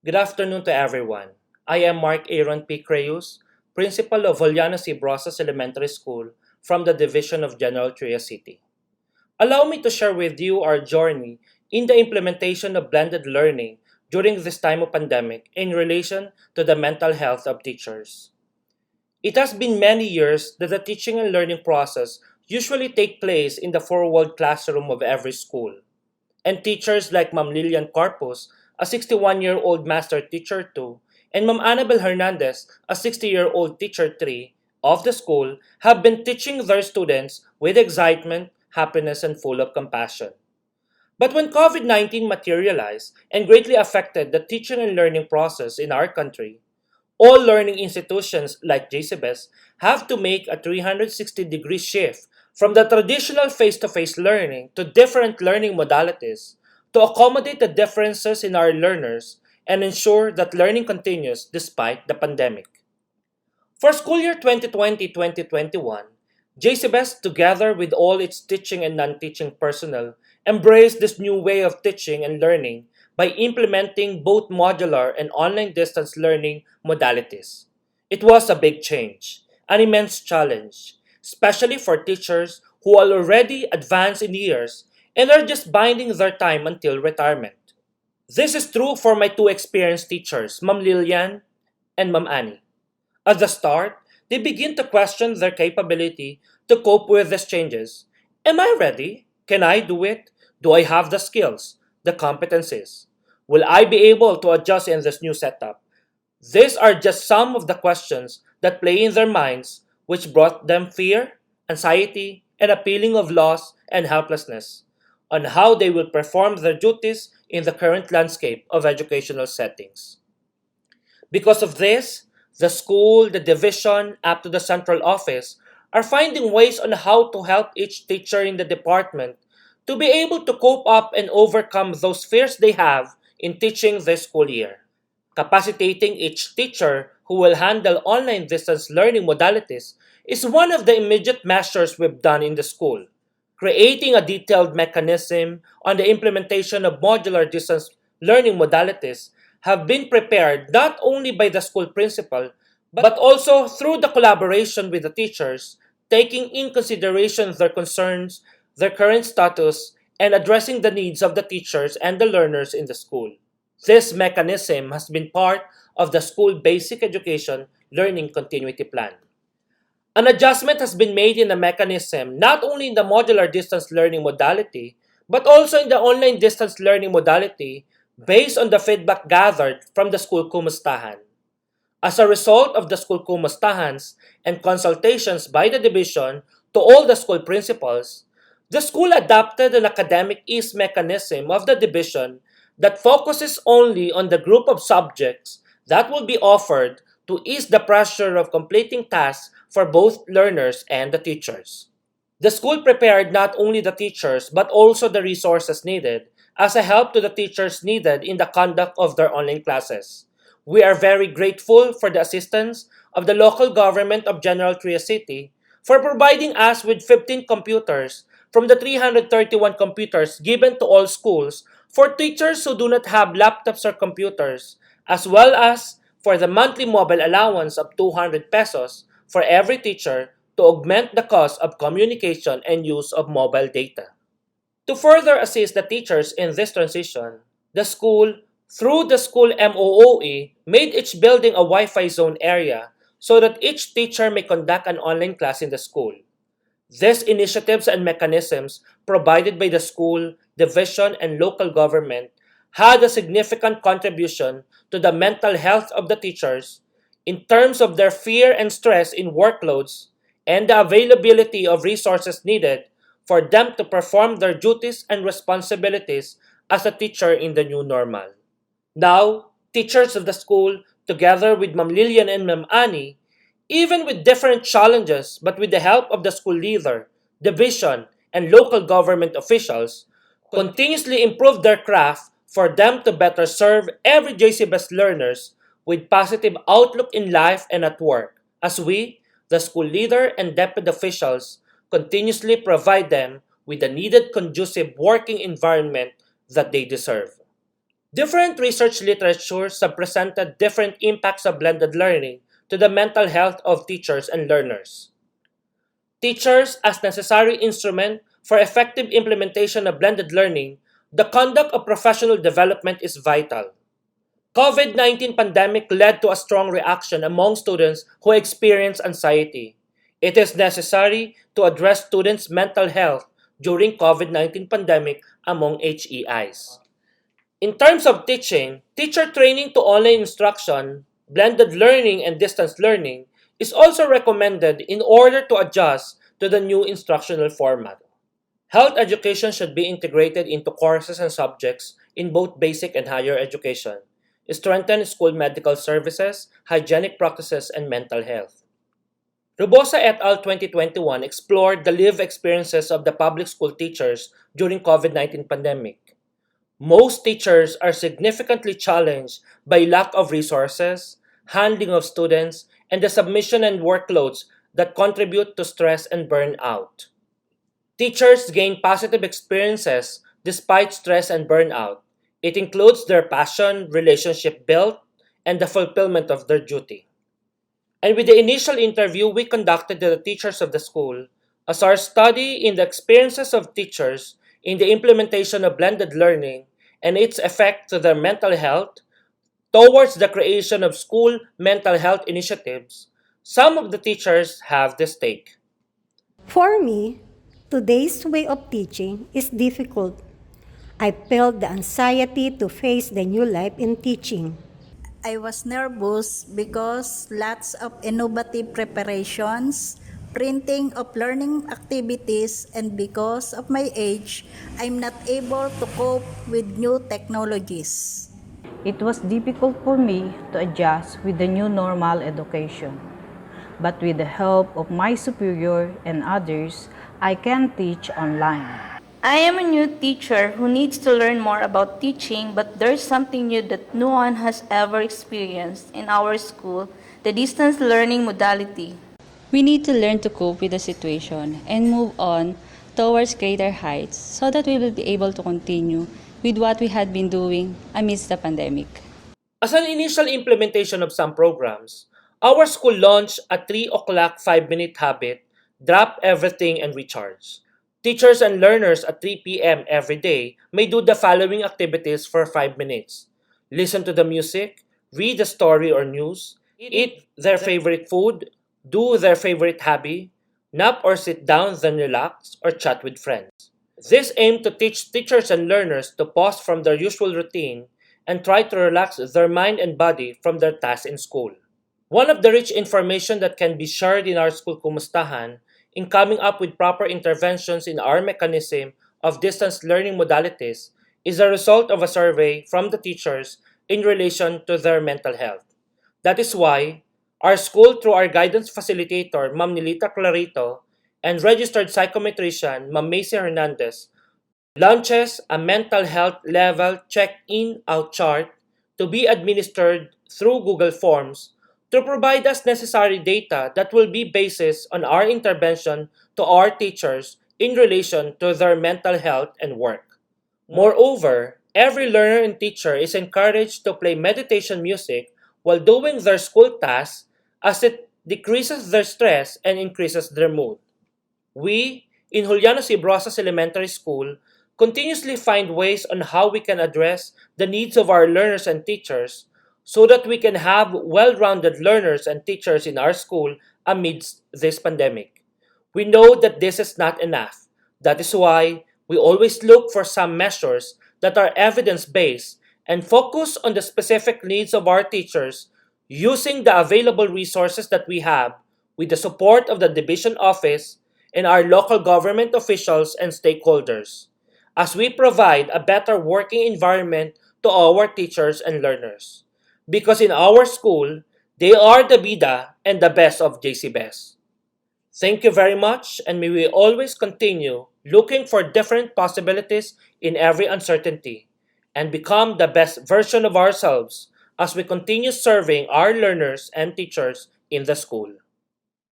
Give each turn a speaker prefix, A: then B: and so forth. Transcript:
A: Good afternoon to everyone. I am Mark Aaron P. Creus, Principal of Juliano C. Brosas Elementary School from the Division of General Trias City. Allow me to share with you our journey in the implementation of blended learning during this time of pandemic in relation to the mental health of teachers. It has been many years that the teaching and learning process usually take place in the four-walled classroom of every school. And teachers like Ma'am Lilian Corpus, a 61-year-old master teacher 2, and Ma'am Annabel Hernandez, a 60-year-old teacher 3 of the school, have been teaching their students with excitement, happiness, and full of compassion. But when COVID 19 materialized and greatly affected the teaching and learning process in our country, all learning institutions like JCBES have to make a 360-degree shift from the traditional face-to-face learning to different learning modalities to accommodate the differences in our learners and ensure that learning continues despite the pandemic. For school year 2020-2021, JCBES, together with all its teaching and non-teaching personnel, embraced this new way of teaching and learning by implementing both modular and online distance learning modalities. It was a big change, an immense challenge, especially for teachers who are already advanced in years and are just biding their time until retirement. This is true for my two experienced teachers, Ma'am Lilian and Ma'am Annie. At the start, they begin to question their capability to cope with these changes. Am I ready? Can I do it? Do I have the skills, the competencies? Will I be able to adjust in this new setup? These are just some of the questions that play in their minds, which brought them fear, anxiety, and a feeling of loss and helplessness on how they will perform their duties in the current landscape of educational settings. Because of this, the school, the division, up to the central office are finding ways on how to help each teacher in the department to be able to cope up and overcome those fears they have in teaching this school year. Capacitating each teacher who will handle online distance learning modalities is one of the immediate measures we've done in the school. Creating a detailed mechanism on the implementation of modular distance learning modalities have been prepared not only by the school principal but also through the collaboration with the teachers, taking in consideration their concerns, their current status, and addressing the needs of the teachers and the learners in the school. This mechanism has been part of the school basic education learning continuity plan. An adjustment has been made in the mechanism not only in the modular distance learning modality, but also in the online distance learning modality based on the feedback gathered from the school kumustahan. As a result of the school kumustahans and consultations by the division to all the school principals, the school adopted an academic ease mechanism of the division that focuses only on the group of subjects that will be offered to ease the pressure of completing tasks for both learners and the teachers. The school prepared not only the teachers but also the resources needed as a help to the teachers needed in the conduct of their online classes. We are very grateful for the assistance of the local government of General Trias City for providing us with 15 computers from the 331 computers given to all schools for teachers who do not have laptops or computers, as well as for the monthly mobile allowance of 200 pesos for every teacher to augment the cost of communication and use of mobile data. To further assist the teachers in this transition, the school, through the school MOOE, made each building a Wi-Fi zone area so that each teacher may conduct an online class in the school. These initiatives and mechanisms provided by the school, division, and local government had a significant contribution to the mental health of the teachers in terms of their fear and stress in workloads and the availability of resources needed for them to perform their duties and responsibilities as a teacher in the new normal. Now, teachers of the school, together with Ma'am Lilian and Ma'am Annie, even with different challenges but with the help of the school leader, division, and local government officials, continuously improve their craft for them to better serve every JCBES learners with positive outlook in life and at work, as we, the school leader and DepED officials, continuously provide them with the needed conducive working environment that they deserve. Different research literatures have presented different impacts of blended learning to the mental health of teachers and learners. Teachers as necessary instrument for effective implementation of blended learning, the conduct of professional development is vital. COVID-19 pandemic led to a strong reaction among students who experience anxiety. It is necessary to address students' mental health during COVID-19 pandemic among HEIs. In terms of teaching, teacher training to online instruction, blended learning and distance learning is also recommended in order to adjust to the new instructional format. Health education should be integrated into courses and subjects in both basic and higher education. Strengthen school medical services, hygienic practices, and mental health. Robosa et al. 2021 explored the lived experiences of the public school teachers during COVID-19 pandemic. Most teachers are significantly challenged by lack of resources, handling of students, and the submission and workloads that contribute to stress and burnout. Teachers gain positive experiences despite stress and burnout. It includes their passion, relationship built, and the fulfillment of their duty. And with the initial interview we conducted to the teachers of the school, as our study in the experiences of teachers in the implementation of blended learning and its effect to their mental health towards the creation of school mental health initiatives, some of the teachers have this take.
B: For me, today's way of teaching is difficult. I felt the anxiety to face the new life in teaching.
C: I was nervous because lots of innovative preparations, printing of learning activities, and because of my age, I'm not able to cope with new technologies.
D: It was difficult for me to adjust with the new normal education. But with the help of my superior and others, I can teach online.
E: I am a new teacher who needs to learn more about teaching, but there's something new that no one has ever experienced in our school, the distance learning modality.
F: We need to learn to cope with the situation and move on towards greater heights so that we will be able to continue with what we had been doing amidst the pandemic.
A: As an initial implementation of some programs, our school launched a 3 o'clock 5-minute habit, drop everything and recharge. Teachers and learners at 3 p.m. every day may do the following activities for 5 minutes. Listen to the music, read a story or news, eat their favorite food, do their favorite hobby, nap or sit down then relax, or chat with friends. This aims to teach teachers and learners to pause from their usual routine and try to relax their mind and body from their tasks in school. One of the rich information that can be shared in our school Kumustahan in coming up with proper interventions in our mechanism of distance learning modalities is a result of a survey from the teachers in relation to their mental health. That is why our school, through our guidance facilitator, Ma'am Nilita Clarito, and registered psychometrician, Ma'am Macy Hernandez, launches a mental health level check-in-out chart to be administered through Google Forms to provide us necessary data that will be basis on our intervention to our teachers in relation to their mental health and work. Moreover, every learner and teacher is encouraged to play meditation music while doing their school tasks as it decreases their stress and increases their mood. We, in Juliano C. Brosas Elementary School, continuously find ways on how we can address the needs of our learners and teachers so that we can have well-rounded learners and teachers in our school amidst this pandemic. We know that this is not enough. That is why we always look for some measures that are evidence-based and focus on the specific needs of our teachers using the available resources that we have with the support of the division office and our local government officials and stakeholders as we provide a better working environment to our teachers and learners. Because in our school, they are the bida and the best of JC Best. Thank you very much, and may we always continue looking for different possibilities in every uncertainty and become the best version of ourselves as we continue serving our learners and teachers in the school.